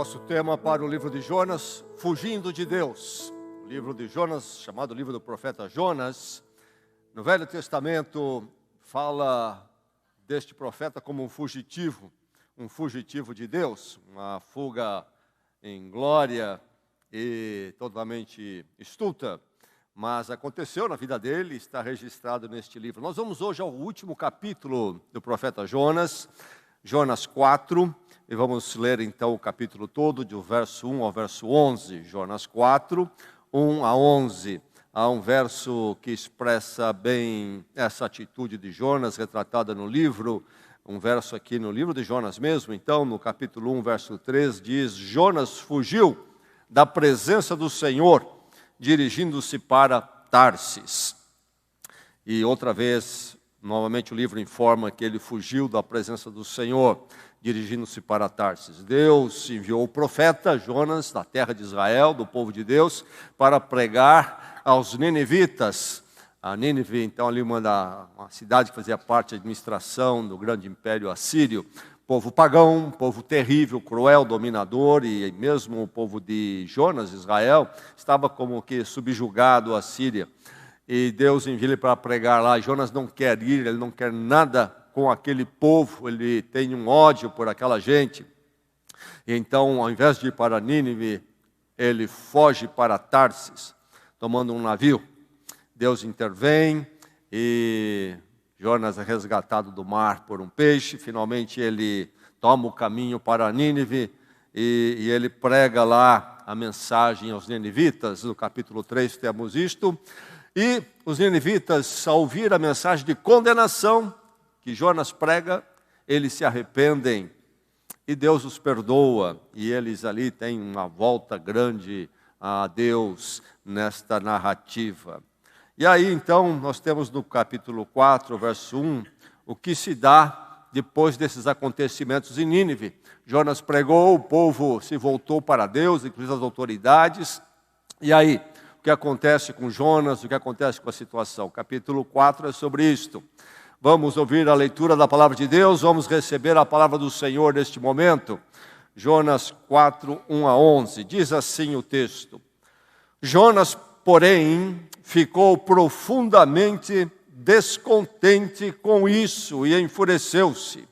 Nosso tema para o livro de Jonas, fugindo de Deus. O livro de Jonas, chamado livro do profeta Jonas, no Velho Testamento fala deste profeta como um fugitivo de Deus, uma fuga em glória e totalmente estulta. Mas aconteceu na vida dele, está registrado neste livro. Nós vamos hoje ao último capítulo do profeta Jonas, Jonas 4, e vamos ler então o capítulo todo, do verso 1 ao verso 11. Jonas 4, 1 a 11. Há um verso que expressa bem essa atitude de Jonas, retratada no livro, um verso aqui no livro de Jonas mesmo. Então, no capítulo 1, verso 3, diz: Jonas fugiu da presença do Senhor, dirigindo-se para Tarsis. E outra vez, novamente o livro informa que ele fugiu da presença do Senhor, dirigindo-se para Tarsis. Deus enviou o profeta Jonas da terra de Israel, do povo de Deus, para pregar aos ninivitas. A Nínive, então, ali uma cidade que fazia parte da administração do grande império assírio. Povo pagão, povo terrível, cruel, dominador, e mesmo o povo de Jonas, Israel, estava como que subjugado à Síria. E Deus envia ele para pregar lá. Jonas não quer ir, ele não quer nada com aquele povo, ele tem um ódio por aquela gente. E então, ao invés de ir para Nínive, ele foge para Tarsis, tomando um navio. Deus intervém e Jonas é resgatado do mar por um peixe. Finalmente ele toma o caminho para Nínive e ele prega lá a mensagem aos ninivitas. No capítulo 3 temos isto. E os ninivitas, ao ouvir a mensagem de condenação que Jonas prega, eles se arrependem e Deus os perdoa. E eles ali têm uma volta grande a Deus nesta narrativa. E aí então nós temos no capítulo 4, verso 1, o que se dá depois desses acontecimentos em Nínive. Jonas pregou, o povo se voltou para Deus, inclusive as autoridades. E aí, o que acontece com Jonas, o que acontece com a situação? O capítulo 4 é sobre isto. Vamos ouvir a leitura da palavra de Deus, vamos receber a palavra do Senhor neste momento. Jonas 4, 1 a 11, diz assim o texto: Jonas, porém, ficou profundamente descontente com isso e enfureceu-se.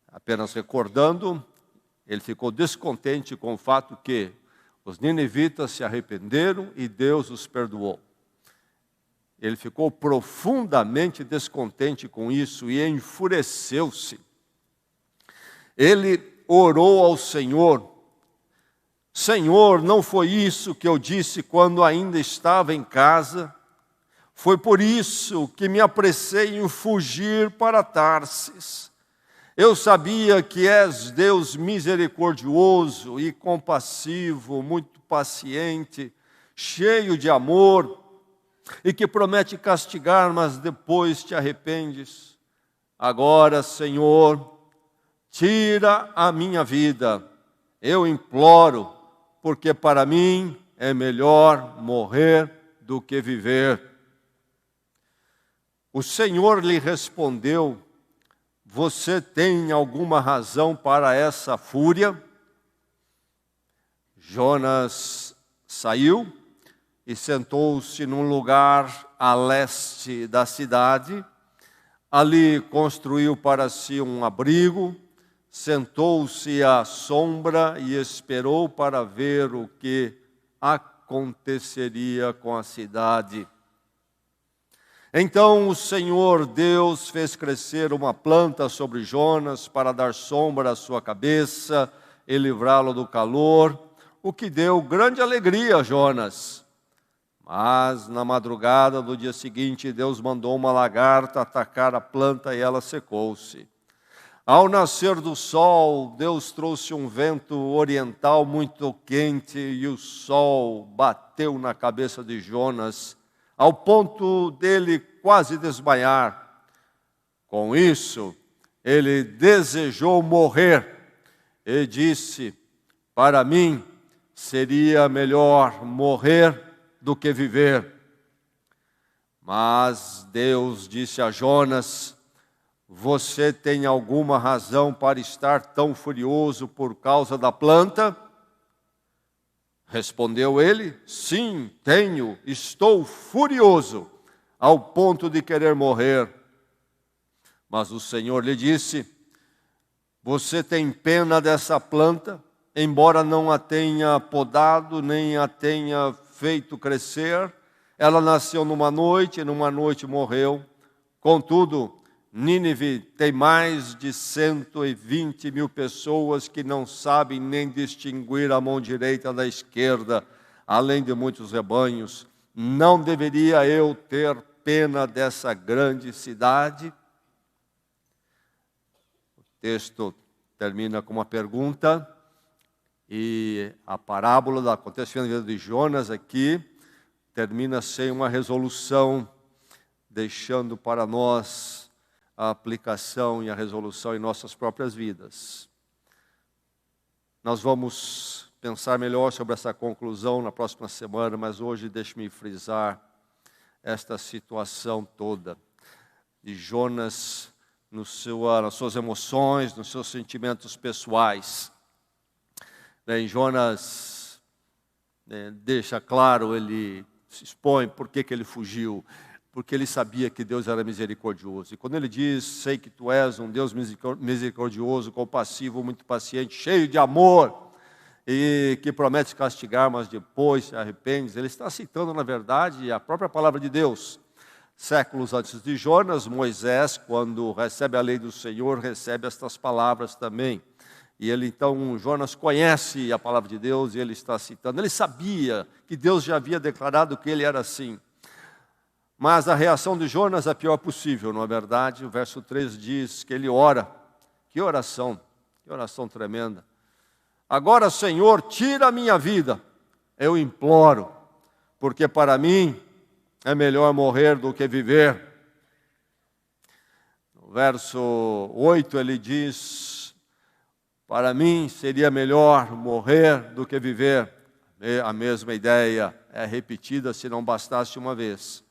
Apenas recordando, ele ficou descontente com o fato que os ninivitas se arrependeram e Deus os perdoou. Ele ficou profundamente descontente com isso e enfureceu-se. Ele orou ao Senhor: Senhor, não foi isso que eu disse quando ainda estava em casa? Foi por isso que me apressei em fugir para Tarsis. Eu sabia que és Deus misericordioso e compassivo, muito paciente, cheio de amor, e que promete castigar, mas depois te arrependes. Agora, Senhor, tira a minha vida, eu imploro, porque para mim é melhor morrer do que viver. O Senhor lhe respondeu: você tem alguma razão para essa fúria? Jonas saiu e sentou-se num lugar a leste da cidade. Ali construiu para si um abrigo, sentou-se à sombra e esperou para ver o que aconteceria com a cidade. Então o Senhor Deus fez crescer uma planta sobre Jonas para dar sombra à sua cabeça e livrá-lo do calor, o que deu grande alegria a Jonas. Mas na madrugada do dia seguinte, Deus mandou uma lagarta atacar a planta e ela secou-se. Ao nascer do sol, Deus trouxe um vento oriental muito quente e o sol bateu na cabeça de Jonas, ao ponto dele quase desmaiar. Com isso, ele desejou morrer e disse: para mim seria melhor morrer do que viver. Mas Deus disse a Jonas: você tem alguma razão para estar tão furioso por causa da planta? Respondeu ele: sim, tenho, estou furioso, ao ponto de querer morrer. Mas o Senhor lhe disse: você tem pena dessa planta, embora não a tenha podado, nem a tenha feito crescer. Ela nasceu numa noite morreu. Contudo, Nínive tem mais de 120 mil pessoas que não sabem nem distinguir a mão direita da esquerda, além de muitos rebanhos. Não deveria eu ter pena dessa grande cidade? O texto termina com uma pergunta, e a parábola da acontecimento da vida de Jonas aqui termina sem uma resolução, deixando para nós a aplicação e a resolução em nossas próprias vidas. Nós vamos pensar melhor sobre essa conclusão na próxima semana, mas hoje deixe-me frisar esta situação toda de Jonas nas suas emoções, nos seus sentimentos pessoais. Bem, Jonas deixa claro, ele se expõe por que ele fugiu. Porque ele sabia que Deus era misericordioso. E quando ele diz: sei que tu és um Deus misericordioso, compassivo, muito paciente, cheio de amor, e que promete castigar, mas depois se arrepende, ele está citando, na verdade, a própria palavra de Deus. Séculos antes de Jonas, Moisés, quando recebe a lei do Senhor, recebe estas palavras também. E ele, então, Jonas conhece a palavra de Deus e ele está citando. Ele sabia que Deus já havia declarado que ele era assim. Mas a reação de Jonas é a pior possível, não é verdade? O verso 3 diz que ele ora. Que oração tremenda. Agora, Senhor, tira a minha vida, eu imploro, porque para mim é melhor morrer do que viver. No verso 8 ele diz: para mim seria melhor morrer do que viver. A mesma ideia é repetida, se não bastasse uma vez.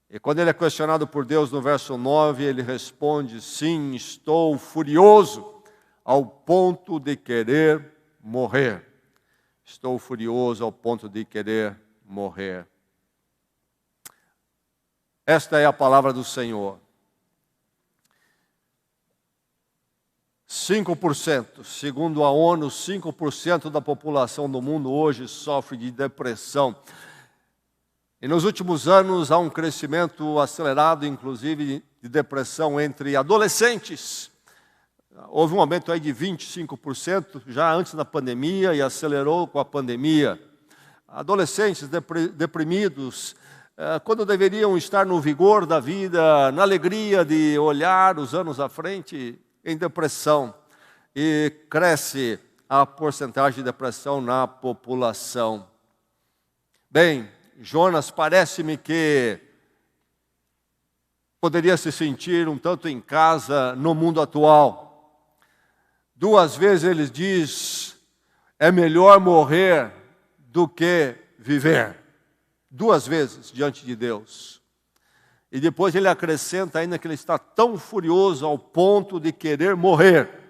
E quando ele é questionado por Deus no verso 9, ele responde: sim, estou furioso ao ponto de querer morrer. Estou furioso ao ponto de querer morrer. Esta é a palavra do Senhor. 5%, segundo a ONU, 5% da população do mundo hoje sofre de depressão. E nos últimos anos há um crescimento acelerado, inclusive, de depressão entre adolescentes. Houve um aumento aí de 25% já antes da pandemia e acelerou com a pandemia. Adolescentes deprimidos, quando deveriam estar no vigor da vida, na alegria de olhar os anos à frente, em depressão. E cresce a porcentagem de depressão na população. Bem, Jonas parece-me que poderia se sentir um tanto em casa no mundo atual. 2 vezes ele diz: é melhor morrer do que viver. 2 vezes diante de Deus. E depois ele acrescenta ainda que ele está tão furioso ao ponto de querer morrer.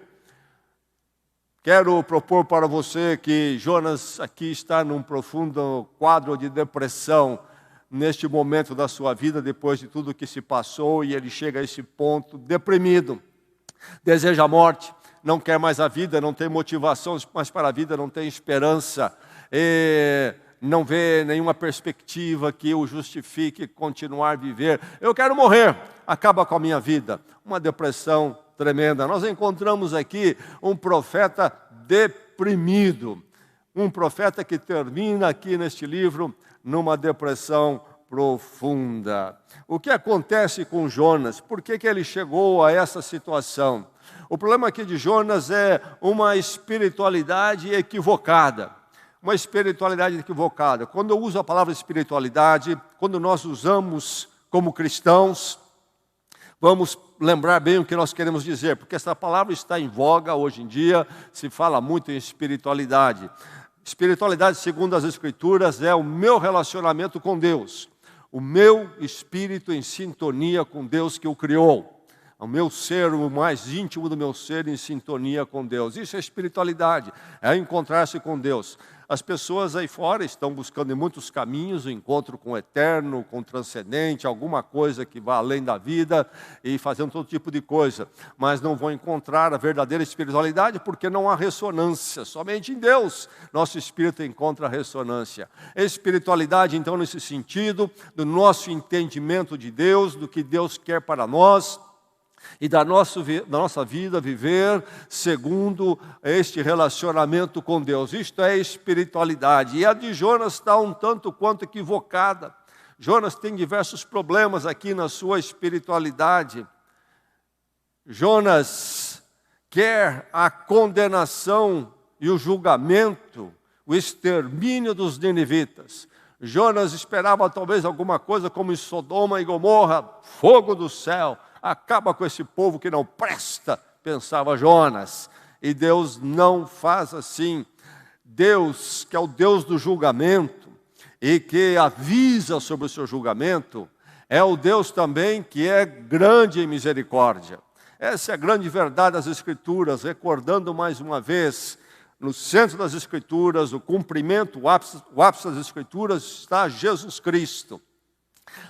Quero propor para você que Jonas aqui está num profundo quadro de depressão neste momento da sua vida, depois de tudo que se passou, e ele chega a esse ponto deprimido, deseja a morte, não quer mais a vida, não tem motivação mais para a vida, não tem esperança, e não vê nenhuma perspectiva que o justifique continuar a viver. Eu quero morrer, acaba com a minha vida. Uma depressão tremenda. Nós encontramos aqui um profeta deprimido, um profeta que termina aqui neste livro numa depressão profunda. O que acontece com Jonas? Por que ele chegou a essa situação? O problema aqui de Jonas é uma espiritualidade equivocada. Uma espiritualidade equivocada. Quando eu uso a palavra espiritualidade, quando nós usamos como cristãos, vamos lembrar bem o que nós queremos dizer, porque essa palavra está em voga hoje em dia, se fala muito em espiritualidade. Espiritualidade, segundo as Escrituras, é o meu relacionamento com Deus, o meu espírito em sintonia com Deus que o criou. o meu ser, o mais íntimo do meu ser em sintonia com Deus. Isso é espiritualidade, é encontrar-se com Deus. As pessoas aí fora estão buscando em muitos caminhos o encontro com o eterno, com o transcendente, alguma coisa que vá além da vida e fazendo todo tipo de coisa. Mas não vão encontrar a verdadeira espiritualidade porque não há ressonância. Somente em Deus nosso espírito encontra ressonância. Espiritualidade, então, nesse sentido, do nosso entendimento de Deus, do que Deus quer para nós, e da nossa vida viver segundo este relacionamento com Deus. Isto é espiritualidade. E a de Jonas está um tanto quanto equivocada. Jonas tem diversos problemas aqui na sua espiritualidade. Jonas quer a condenação e o julgamento, o extermínio dos ninivitas. Jonas esperava talvez alguma coisa como em Sodoma e Gomorra, fogo do céu. Acaba com esse povo que não presta, pensava Jonas. E Deus não faz assim. Deus, que é o Deus do julgamento e que avisa sobre o seu julgamento, é o Deus também que é grande em misericórdia. Essa é a grande verdade das Escrituras, recordando mais uma vez, no centro das Escrituras, o cumprimento, o ápice das Escrituras está Jesus Cristo.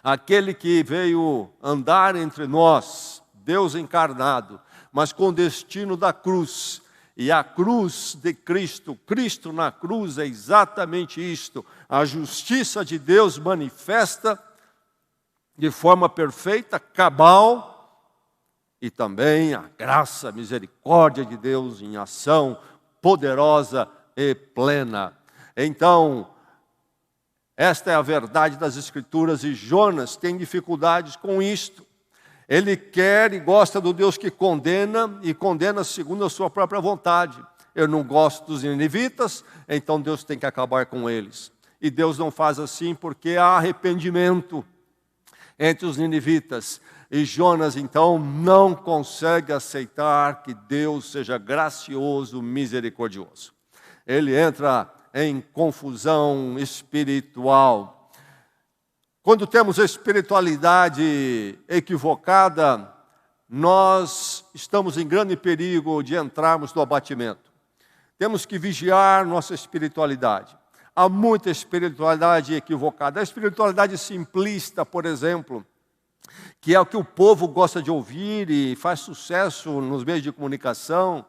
Aquele que veio andar entre nós, Deus encarnado, mas com destino da cruz. E a cruz de Cristo, Cristo na cruz é exatamente isto. A justiça de Deus manifesta de forma perfeita, cabal, e também a graça, a misericórdia de Deus em ação poderosa e plena. Então, esta é a verdade das Escrituras e Jonas tem dificuldades com isto. Ele quer e gosta do Deus que condena e condena segundo a sua própria vontade. Eu não gosto dos ninivitas, então Deus tem que acabar com eles. E Deus não faz assim porque há arrependimento entre os ninivitas. E Jonas então não consegue aceitar que Deus seja gracioso, misericordioso. Ele entra em confusão espiritual. Quando temos a espiritualidade equivocada, nós estamos em grande perigo de entrarmos no abatimento. Temos que vigiar nossa espiritualidade. Há muita espiritualidade equivocada. A espiritualidade simplista, por exemplo, que é o que o povo gosta de ouvir e faz sucesso nos meios de comunicação,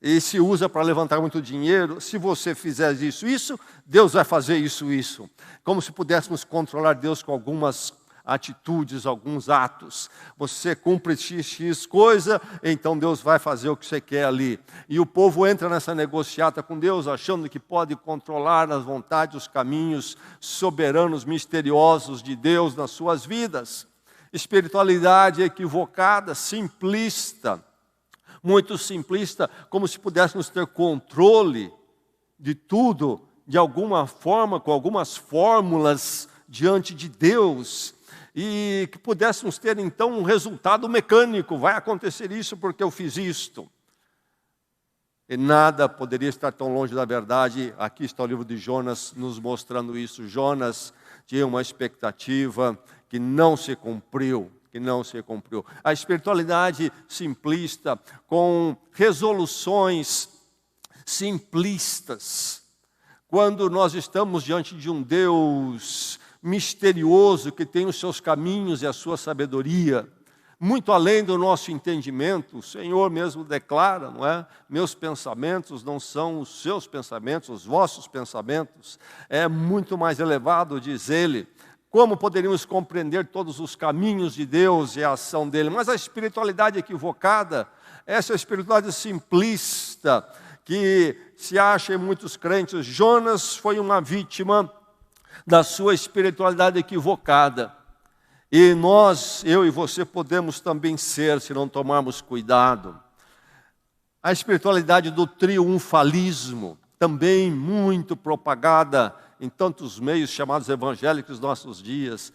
e se usa para levantar muito dinheiro. Se você fizer isso, Deus vai fazer isso. Como se pudéssemos controlar Deus com algumas atitudes, alguns atos. Você cumpre X coisa, então Deus vai fazer o que você quer ali. E o povo entra nessa negociata com Deus, achando que pode controlar as vontades, os caminhos soberanos, misteriosos de Deus nas suas vidas. Espiritualidade equivocada, simplista. Muito simplista, como se pudéssemos ter controle de tudo, de alguma forma, com algumas fórmulas diante de Deus, e que pudéssemos ter então um resultado mecânico. Vai acontecer isso porque eu fiz isto. E nada poderia estar tão longe da verdade. Aqui está o livro de Jonas nos mostrando isso. Jonas tinha uma expectativa que não se cumpriu. A espiritualidade simplista, com resoluções simplistas. Quando nós estamos diante de um Deus misterioso, que tem os seus caminhos e a sua sabedoria, muito além do nosso entendimento, o Senhor mesmo declara, não é? Meus pensamentos não são os seus pensamentos, os vossos pensamentos. É muito mais elevado, diz ele. Como poderíamos compreender todos os caminhos de Deus e a ação dele? Mas a espiritualidade equivocada, essa espiritualidade simplista, que se acha em muitos crentes. Jonas foi uma vítima da sua espiritualidade equivocada. E nós, eu e você, podemos também ser, se não tomarmos cuidado. A espiritualidade do triunfalismo, também muito propagada em tantos meios chamados evangélicos dos nossos dias.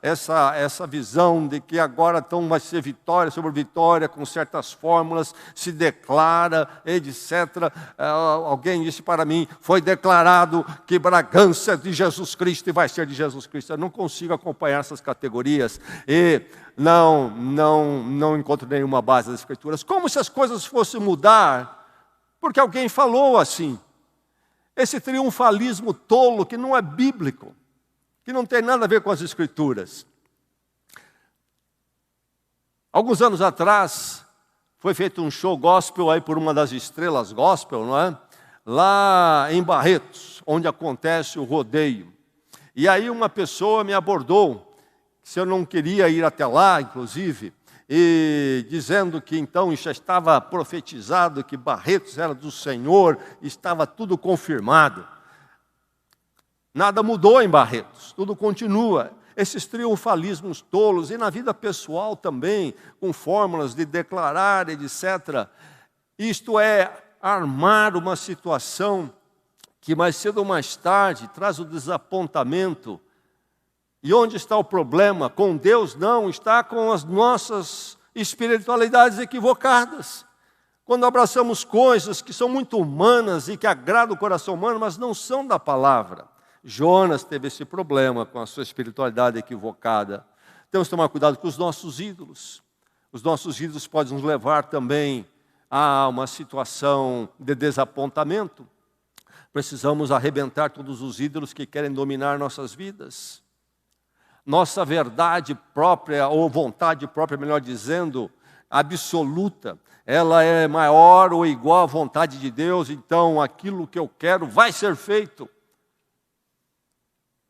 Essa visão de que agora então vai ser vitória sobre vitória, com certas fórmulas, se declara, etc. Alguém disse para mim, foi declarado que Bragança é de Jesus Cristo e vai ser de Jesus Cristo. Eu não consigo acompanhar essas categorias e não encontro nenhuma base das Escrituras. Como se as coisas fossem mudar, porque alguém falou assim. Esse triunfalismo tolo que não é bíblico, que não tem nada a ver com as Escrituras. Alguns anos atrás, foi feito um show gospel aí por uma das estrelas gospel, não é? Lá em Barretos, onde acontece o rodeio. E aí uma pessoa me abordou, se eu não queria ir até lá, inclusive, e dizendo que então já estava profetizado, que Barretos era do Senhor, estava tudo confirmado. Nada mudou em Barretos, tudo continua. Esses triunfalismos tolos, e na vida pessoal também, com fórmulas de declarar, etc. Isto é armar uma situação que mais cedo ou mais tarde traz o desapontamento. E onde está o problema? Com Deus não, está com as nossas espiritualidades equivocadas. Quando abraçamos coisas que são muito humanas e que agradam o coração humano, mas não são da palavra. Jonas teve esse problema com a sua espiritualidade equivocada. Temos que tomar cuidado com os nossos ídolos. Os nossos ídolos podem nos levar também a uma situação de desapontamento. Precisamos arrebentar todos os ídolos que querem dominar nossas vidas. Nossa verdade própria, ou vontade própria, melhor dizendo, absoluta, ela é maior ou igual à vontade de Deus, então aquilo que eu quero vai ser feito.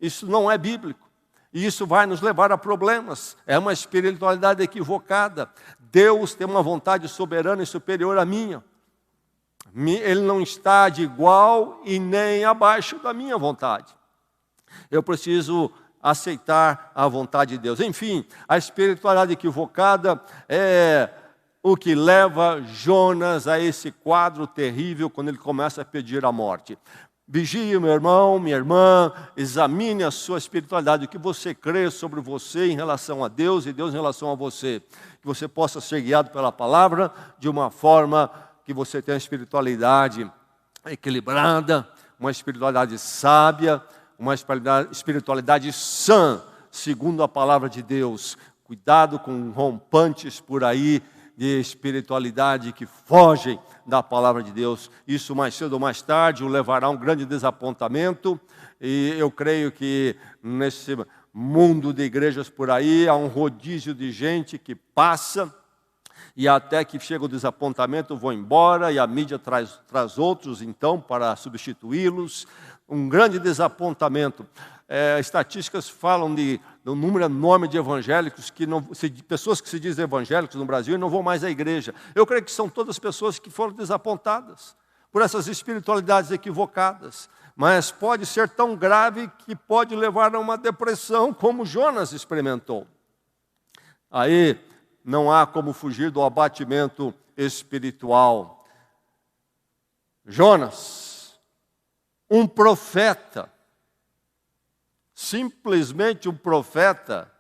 Isso não é bíblico. E isso vai nos levar a problemas. É uma espiritualidade equivocada. Deus tem uma vontade soberana e superior à minha. Ele não está de igual e nem abaixo da minha vontade. Eu preciso aceitar a vontade de Deus. Enfim, a espiritualidade equivocada é o que leva Jonas a esse quadro terrível quando ele começa a pedir a morte. Vigie, meu irmão, minha irmã, examine a sua espiritualidade, o que você crê sobre você em relação a Deus e Deus em relação a você. Que você possa ser guiado pela palavra de uma forma que você tenha uma espiritualidade equilibrada, uma espiritualidade sábia, uma espiritualidade sã, segundo a palavra de Deus. Cuidado com rompantes por aí de espiritualidade que fogem da palavra de Deus. Isso mais cedo ou mais tarde o levará a um grande desapontamento. E eu creio que nesse mundo de igrejas por aí há um rodízio de gente que passa e até que chega o desapontamento vão embora e a mídia traz outros então para substituí-los. Um grande desapontamento. Estatísticas falam de um número enorme de evangélicos, pessoas que se dizem evangélicos no Brasil e não vão mais à igreja. Eu creio que são todas pessoas que foram desapontadas por essas espiritualidades equivocadas. Mas pode ser tão grave que pode levar a uma depressão, como Jonas experimentou. Aí não há como fugir do abatimento espiritual. Jonas, um profeta, simplesmente um profeta,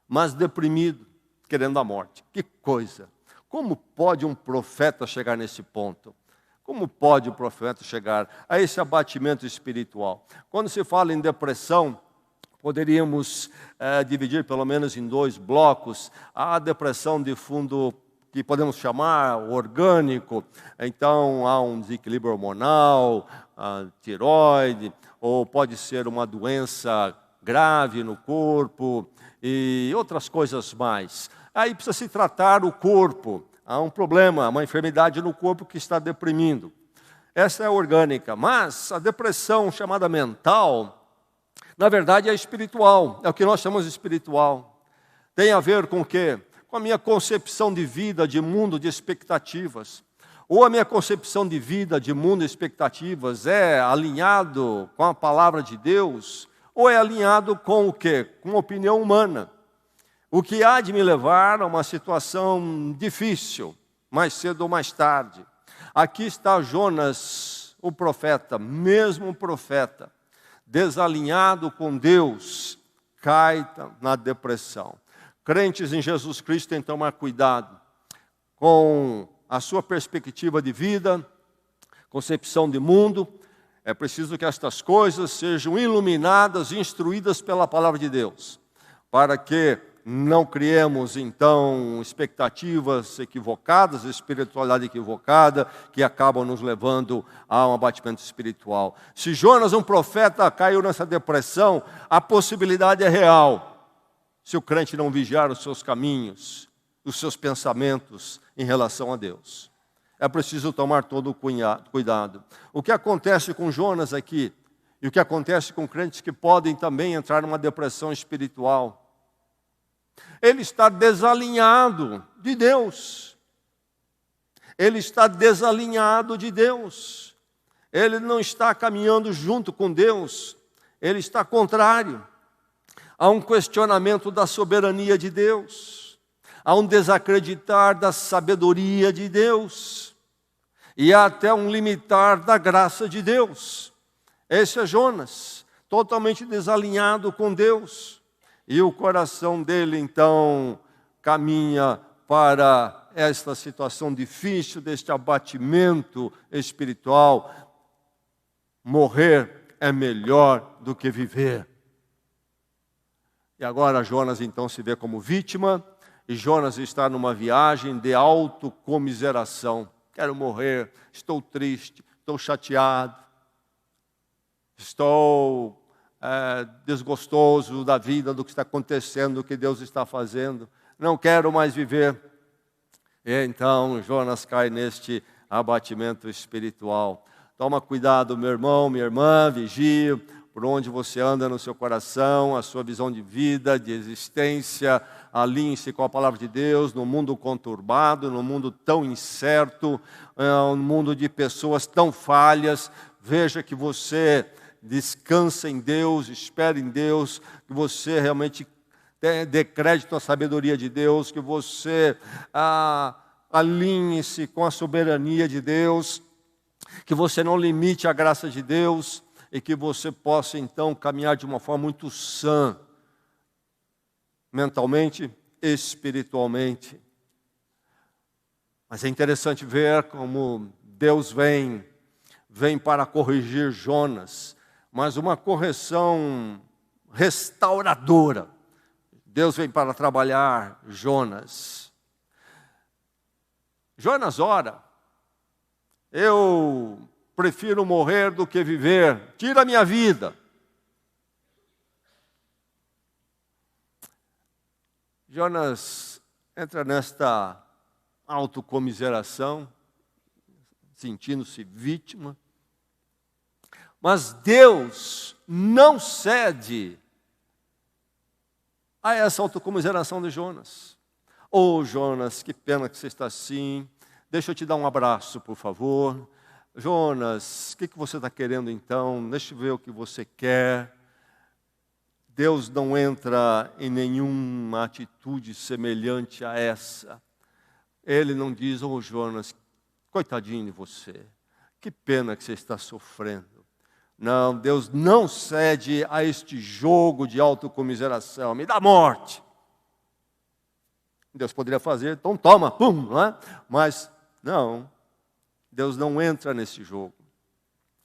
mas deprimido, querendo a morte. Que coisa! Como pode um profeta chegar nesse ponto? Como pode o profeta chegar a esse abatimento espiritual? Quando se fala em depressão, poderíamos dividir pelo menos em 2 blocos. A depressão de fundo que podemos chamar orgânico, então há um desequilíbrio hormonal, tireoide, ou pode ser uma doença grave no corpo e outras coisas mais. Aí precisa se tratar o corpo, há um problema, uma enfermidade no corpo que está deprimindo. Essa é a orgânica, mas a depressão chamada mental, na verdade é espiritual, é o que nós chamamos de espiritual. Tem a ver com o quê? Com a minha concepção de vida, de mundo, de expectativas. Ou a minha concepção de vida, de mundo e expectativas é alinhado com a palavra de Deus, ou é alinhado com o quê? Com a opinião humana. O que há de me levar a uma situação difícil, mais cedo ou mais tarde. Aqui está Jonas, o profeta, mesmo o profeta, desalinhado com Deus, cai na depressão. Crentes em Jesus Cristo têm que tomar cuidado com a sua perspectiva de vida, concepção de mundo. É preciso que estas coisas sejam iluminadas e instruídas pela palavra de Deus, para que não criemos, então, expectativas equivocadas, espiritualidade equivocada, que acabam nos levando a um abatimento espiritual. Se Jonas, um profeta, caiu nessa depressão, a possibilidade é real, se o crente não vigiar os seus caminhos, os seus pensamentos em relação a Deus. É preciso tomar todo o cuidado. O que acontece com Jonas aqui, e o que acontece com crentes que podem também entrar numa depressão espiritual, ele está desalinhado de Deus. Ele está desalinhado de Deus. Ele não está caminhando junto com Deus. Ele está contrário. Há um questionamento da soberania de Deus. Há um desacreditar da sabedoria de Deus. E há até um limitar da graça de Deus. Esse é Jonas, totalmente desalinhado com Deus. E o coração dele, então, caminha para esta situação difícil, deste abatimento espiritual. Morrer é melhor do que viver. E agora Jonas, então, se vê como vítima, e Jonas está numa viagem de autocomiseração. Quero morrer, estou triste, estou chateado, estou desgostoso da vida, do que está acontecendo, do que Deus está fazendo. Não quero mais viver. E então Jonas cai neste abatimento espiritual. Toma cuidado, meu irmão, minha irmã, vigie por onde você anda no seu coração, a sua visão de vida, de existência, alinhe-se com a palavra de Deus, no mundo conturbado, no mundo tão incerto, no mundo de pessoas tão falhas. Veja que você descansa em Deus, espera em Deus, que você realmente dê crédito à sabedoria de Deus, que você alinhe-se com a soberania de Deus, que você não limite a graça de Deus e que você possa então caminhar de uma forma muito sã, mentalmente, espiritualmente. Mas é interessante ver como Deus vem para corrigir Jonas, mas uma correção restauradora. Deus vem para trabalhar Jonas. Jonas ora: eu prefiro morrer do que viver, tira a minha vida. Jonas entra nesta autocomiseração, sentindo-se vítima. Mas Deus não cede a essa autocomiseração de Jonas. Oh, Jonas, que pena que você está assim. Deixa eu te dar um abraço, por favor. Jonas, o que você está querendo então? Deixa eu ver o que você quer. Deus não entra em nenhuma atitude semelhante a essa. Ele não diz: oh, Jonas, coitadinho de você. Que pena que você está sofrendo. Não, Deus não cede a este jogo de autocomiseração. Me dá morte. Deus poderia fazer, então toma, pum, não é? Mas não, Deus não entra nesse jogo.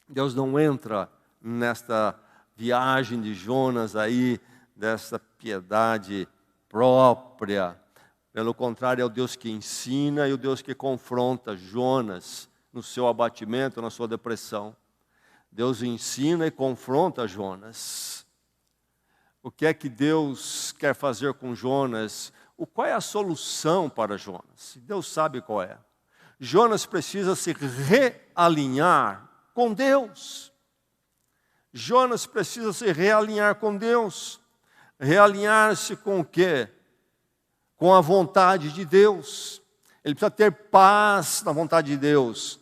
Deus não entra nesta viagem de Jonas aí, dessa piedade própria. Pelo contrário, é o Deus que ensina e o Deus que confronta Jonas no seu abatimento, na sua depressão. Deus ensina e confronta Jonas. O que é que Deus quer fazer com Jonas? Qual é a solução para Jonas? Deus sabe qual é. Jonas precisa se realinhar com Deus. Jonas precisa se realinhar com Deus. Realinhar-se com o quê? Com a vontade de Deus. Ele precisa ter paz na vontade de Deus.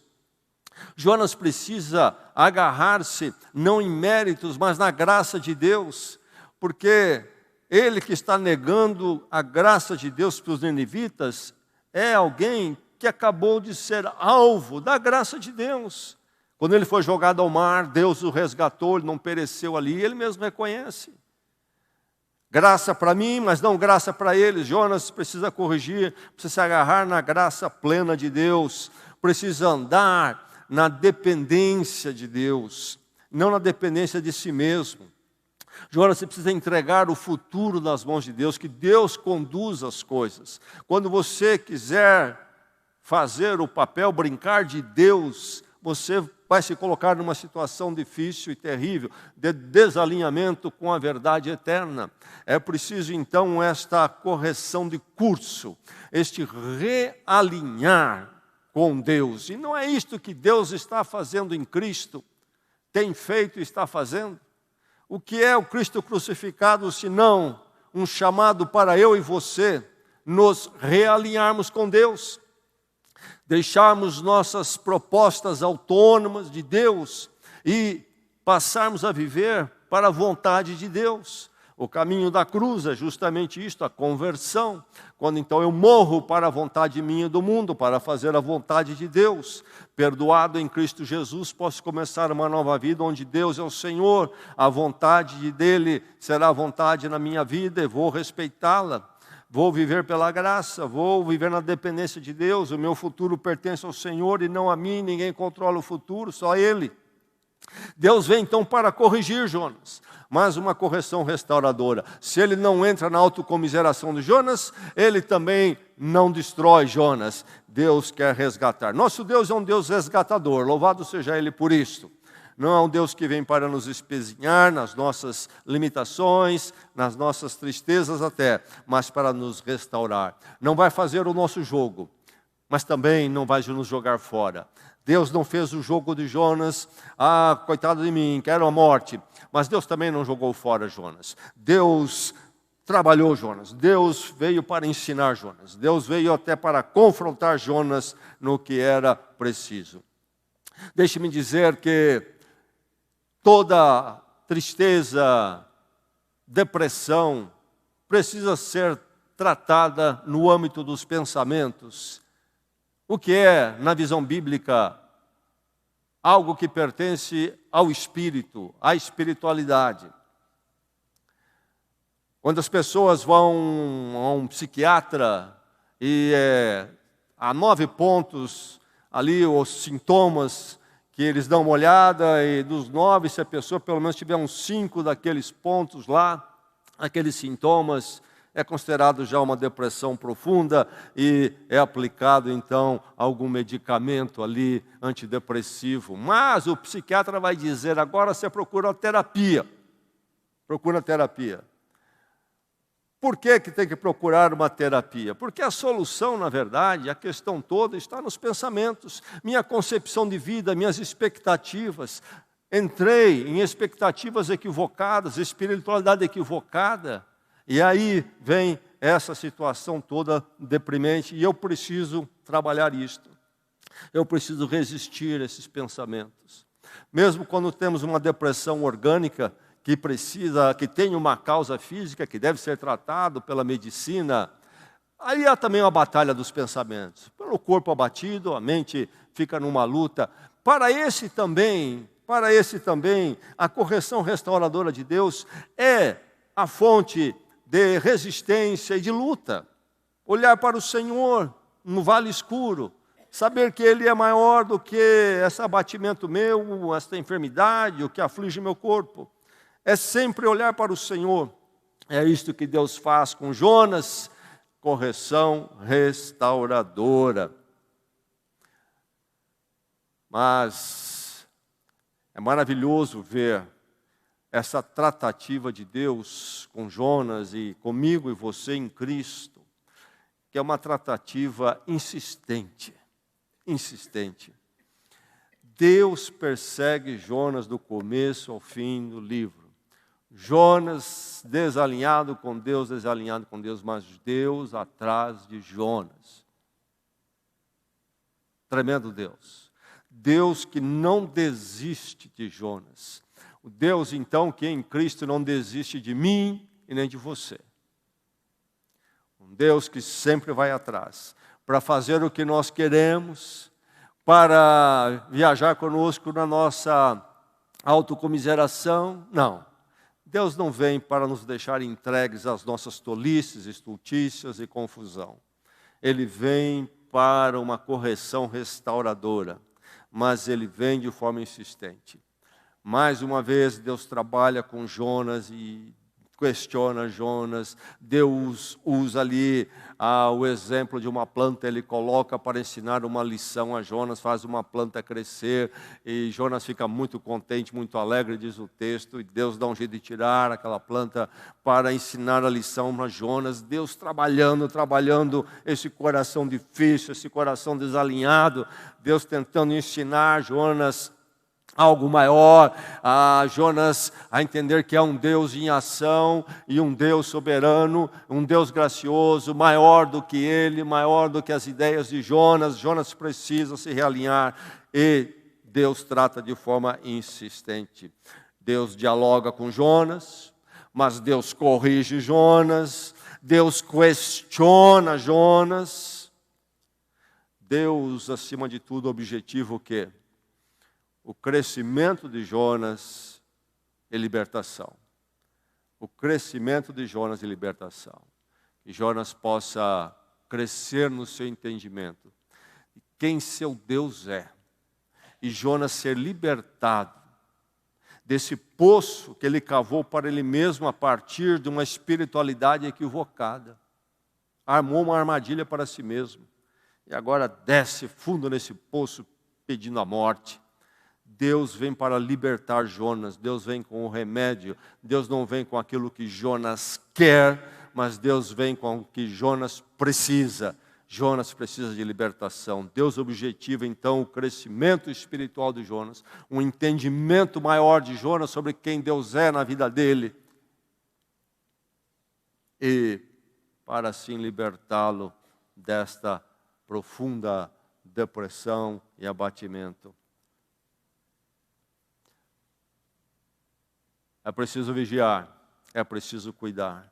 Jonas precisa agarrar-se não em méritos, mas na graça de Deus, porque ele que está negando a graça de Deus para os ninivitas é alguém que acabou de ser alvo da graça de Deus. Quando ele foi jogado ao mar, Deus o resgatou, ele não pereceu ali, ele mesmo reconhece. Graça para mim, mas não graça para eles. Jonas precisa corrigir, precisa se agarrar na graça plena de Deus, precisa andar na dependência de Deus, não na dependência de si mesmo. Jonas, você precisa entregar o futuro nas mãos de Deus, que Deus conduz as coisas. Quando você quiser fazer o papel, brincar de Deus, você vai se colocar numa situação difícil e terrível, de desalinhamento com a verdade eterna. É preciso, então, esta correção de curso, este realinhar com Deus. E não é isto que Deus está fazendo em Cristo, tem feito e está fazendo. O que é o Cristo crucificado, senão um chamado para eu e você nos realinharmos com Deus? Deixarmos nossas propostas autônomas de Deus e passarmos a viver para a vontade de Deus. O caminho da cruz é justamente isto, a conversão. Quando então eu morro para a vontade minha do mundo, para fazer a vontade de Deus. Perdoado em Cristo Jesus, posso começar uma nova vida onde Deus é o Senhor. A vontade dEle será a vontade na minha vida e vou respeitá-la. Vou viver pela graça, vou viver na dependência de Deus. O meu futuro pertence ao Senhor e não a mim. Ninguém controla o futuro, só Ele. Deus vem então para corrigir Jonas, mas uma correção restauradora. Se ele não entra na autocomiseração de Jonas, ele também não destrói Jonas. Deus quer resgatar. Nosso Deus é um Deus resgatador, louvado seja Ele por isso. Não é um Deus que vem para nos espezinhar nas nossas limitações, nas nossas tristezas até, mas para nos restaurar. Não vai fazer o nosso jogo, mas também não vai nos jogar fora. Deus não fez o jogo de Jonas, coitado de mim, quero a morte. Mas Deus também não jogou fora Jonas. Deus trabalhou Jonas. Deus veio para ensinar Jonas. Deus veio até para confrontar Jonas no que era preciso. Deixe-me dizer que toda tristeza, depressão, precisa ser tratada no âmbito dos pensamentos. O que é, na visão bíblica, algo que pertence ao espírito, à espiritualidade. Quando as pessoas vão a um psiquiatra e há 9 pontos ali, os sintomas que eles dão uma olhada, e dos 9, se a pessoa pelo menos tiver uns 5 daqueles pontos lá, aqueles sintomas, é considerado já uma depressão profunda e é aplicado então algum medicamento ali antidepressivo. Mas o psiquiatra vai dizer, agora você procura a terapia. Procura a terapia. Por que tem que procurar uma terapia? Porque a solução, na verdade, a questão toda está nos pensamentos. Minha concepção de vida, minhas expectativas. Entrei em expectativas equivocadas, espiritualidade equivocada. E aí vem essa situação toda deprimente. E eu preciso trabalhar isto. Eu preciso resistir a esses pensamentos. Mesmo quando temos uma depressão orgânica, que tem uma causa física, que deve ser tratado pela medicina, aí há também uma batalha dos pensamentos. Pelo corpo abatido, a mente fica numa luta. Para esse também, a correção restauradora de Deus é a fonte de resistência e de luta. Olhar para o Senhor no vale escuro, saber que Ele é maior do que esse abatimento meu, esta enfermidade, o que aflige meu corpo. É sempre olhar para o Senhor. É isto que Deus faz com Jonas, correção restauradora. Mas é maravilhoso ver essa tratativa de Deus com Jonas e comigo e você em Cristo, que é uma tratativa insistente, insistente. Deus persegue Jonas do começo ao fim do livro. Jonas desalinhado com Deus, mas Deus atrás de Jonas. Tremendo Deus. Deus que não desiste de Jonas. O Deus, então, que em Cristo não desiste de mim e nem de você. Um Deus que sempre vai atrás, para fazer o que nós queremos, para viajar conosco na nossa autocomiseração. Não. Deus não vem para nos deixar entregues às nossas tolices, estultícias e confusão. Ele vem para uma correção restauradora, mas ele vem de forma insistente. Mais uma vez, Deus trabalha com Jonas e questiona Jonas. Deus usa ali o exemplo de uma planta, ele coloca para ensinar uma lição a Jonas, faz uma planta crescer, e Jonas fica muito contente, muito alegre, diz o texto, e Deus dá um jeito de tirar aquela planta para ensinar a lição a Jonas. Deus trabalhando esse coração difícil, esse coração desalinhado, Deus tentando ensinar Jonas algo maior, a Jonas a entender que é um Deus em ação e um Deus soberano, um Deus gracioso, maior do que ele, maior do que as ideias de Jonas. Jonas precisa se realinhar e Deus trata de forma insistente. Deus dialoga com Jonas, mas Deus corrige Jonas, Deus questiona Jonas. Deus, acima de tudo, objetivo o quê? O crescimento de Jonas e libertação. O crescimento de Jonas e libertação. Que Jonas possa crescer no seu entendimento. Quem seu Deus é. E Jonas ser libertado desse poço que ele cavou para ele mesmo a partir de uma espiritualidade equivocada. Armou uma armadilha para si mesmo. E agora desce fundo nesse poço pedindo a morte. Deus vem para libertar Jonas, Deus vem com o remédio, Deus não vem com aquilo que Jonas quer, mas Deus vem com o que Jonas precisa. Jonas precisa de libertação. Deus objetiva então o crescimento espiritual de Jonas, um entendimento maior de Jonas sobre quem Deus é na vida dele. E para assim libertá-lo desta profunda depressão e abatimento. É preciso vigiar, é preciso cuidar.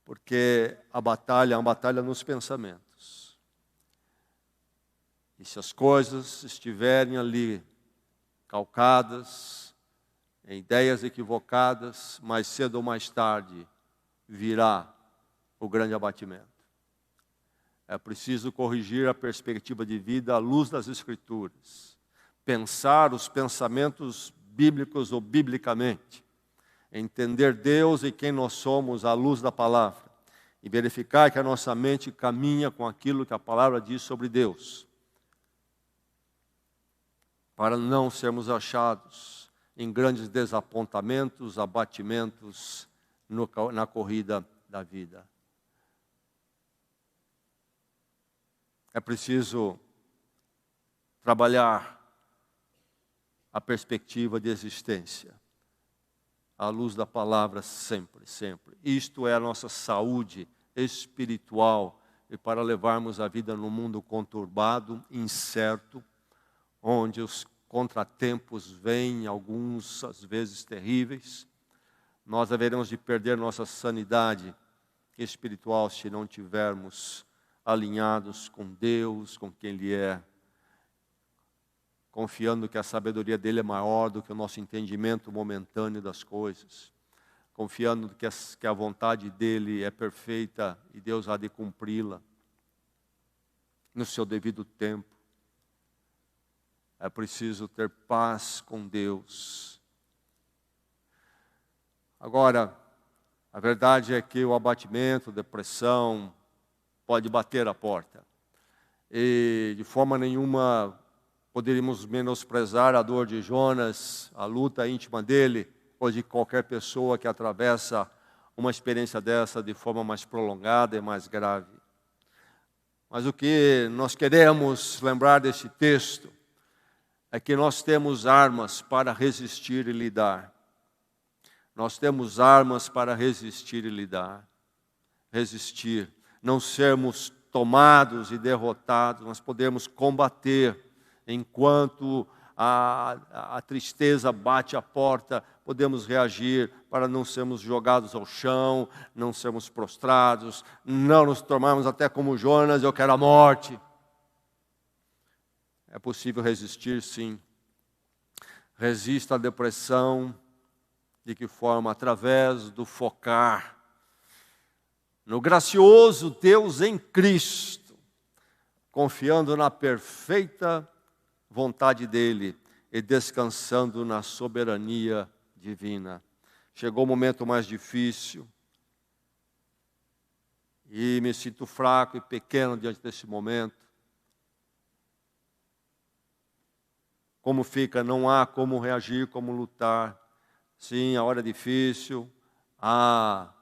Porque a batalha é uma batalha nos pensamentos. E se as coisas estiverem ali calcadas, em ideias equivocadas, mais cedo ou mais tarde virá o grande abatimento. É preciso corrigir a perspectiva de vida à luz das Escrituras. Pensar os pensamentos bíblicos ou biblicamente, entender Deus e quem nós somos à luz da palavra e verificar que a nossa mente caminha com aquilo que a palavra diz sobre Deus, para não sermos achados em grandes desapontamentos, abatimentos na corrida da vida. É preciso trabalhar a perspectiva de existência, à luz da palavra sempre, sempre. Isto é a nossa saúde espiritual e para levarmos a vida num mundo conturbado, incerto, onde os contratempos vêm, alguns às vezes terríveis, nós haveremos de perder nossa sanidade espiritual se não tivermos alinhados com Deus, com quem Ele é, confiando que a sabedoria dele é maior do que o nosso entendimento momentâneo das coisas, confiando que a vontade dele é perfeita e Deus há de cumpri-la no seu devido tempo. É preciso ter paz com Deus. Agora, a verdade é que o abatimento, a depressão, pode bater a porta. E de forma nenhuma poderíamos menosprezar a dor de Jonas, a luta íntima dele, ou de qualquer pessoa que atravessa uma experiência dessa de forma mais prolongada e mais grave. Mas o que nós queremos lembrar desse texto é que nós temos armas para resistir e lidar. Nós temos armas para resistir e lidar. Resistir, não sermos tomados e derrotados, nós podemos combater. Enquanto a tristeza bate a porta, podemos reagir para não sermos jogados ao chão, não sermos prostrados, não nos tornarmos até como Jonas, eu quero a morte. É possível resistir, sim. Resista à depressão. De que forma? Através do focar no gracioso Deus em Cristo, confiando na perfeita vontade dEle e descansando na soberania divina. Chegou o momento mais difícil e me sinto fraco e pequeno diante desse momento. Como fica? Não há como reagir, como lutar. Sim, a hora é difícil, há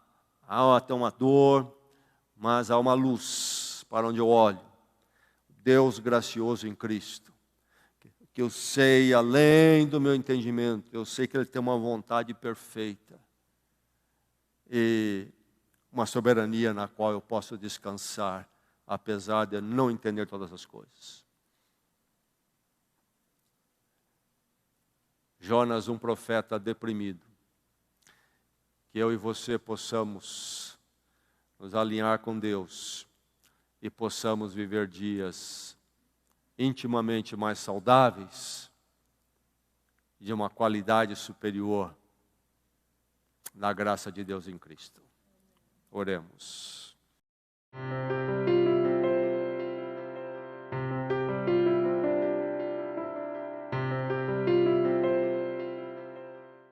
até uma dor, mas há uma luz para onde eu olho. Deus gracioso em Cristo, que eu sei além do meu entendimento, eu sei que Ele tem uma vontade perfeita e uma soberania na qual eu posso descansar, apesar de não entender todas as coisas. Jonas, um profeta deprimido. Que eu e você possamos nos alinhar com Deus e possamos viver dias intimamente mais saudáveis, de uma qualidade superior na graça de Deus em Cristo. Oremos.